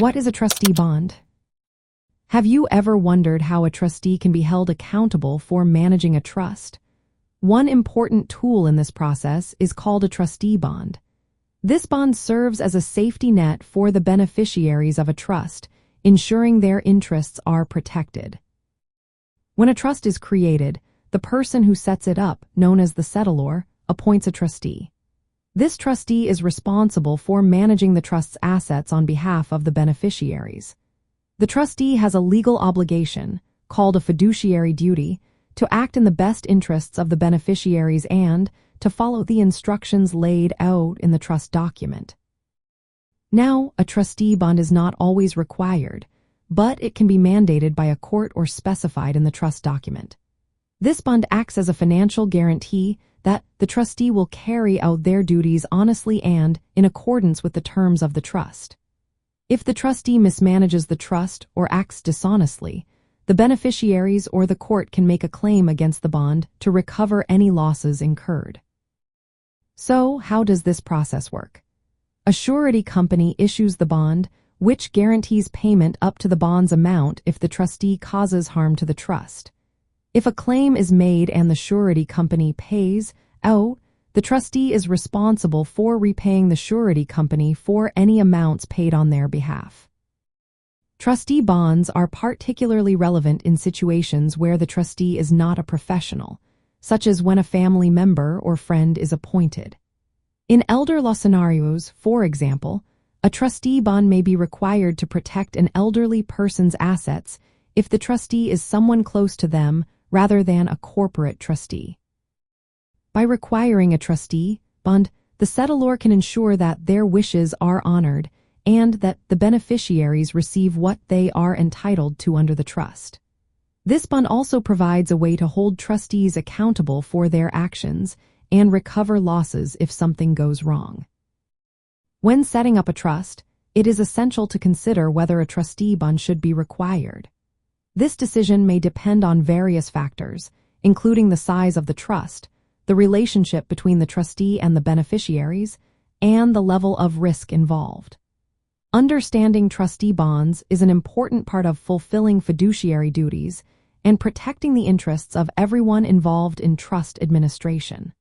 What is a trustee bond? Have you ever wondered how a trustee can be held accountable for managing a trust? One important tool in this process is called a trustee bond. This bond serves as a safety net for the beneficiaries of a trust, ensuring their interests are protected. When a trust is created, the person who sets it up, known as the settlor, appoints a trustee. This trustee is responsible for managing the trust's assets on behalf of the beneficiaries. The trustee has a legal obligation, called a fiduciary duty, to act in the best interests of the beneficiaries and to follow the instructions laid out in the trust document. Now, a trustee bond is not always required, but it can be mandated by a court or specified in the trust document. This bond acts as a financial guarantee that the trustee will carry out their duties honestly and in accordance with the terms of the trust. If the trustee mismanages the trust or acts dishonestly, the beneficiaries or the court can make a claim against the bond to recover any losses incurred. So, how does this process work? A surety company issues the bond, which guarantees payment up to the bond's amount if the trustee causes harm to the trust. If a claim is made and the surety company pays out, the trustee is responsible for repaying the surety company for any amounts paid on their behalf. Trustee bonds are particularly relevant in situations where the trustee is not a professional, such as when a family member or friend is appointed. In elder law scenarios, for example, a trustee bond may be required to protect an elderly person's assets if the trustee is someone close to them rather than a corporate trustee. By requiring a trustee bond, the settlor can ensure that their wishes are honored and that the beneficiaries receive what they are entitled to under the trust. This bond also provides a way to hold trustees accountable for their actions and recover losses if something goes wrong. When setting up a trust, it is essential to consider whether a trustee bond should be required. This decision may depend on various factors, including the size of the trust, the relationship between the trustee and the beneficiaries, and the level of risk involved. Understanding trustee bonds is an important part of fulfilling fiduciary duties and protecting the interests of everyone involved in trust administration.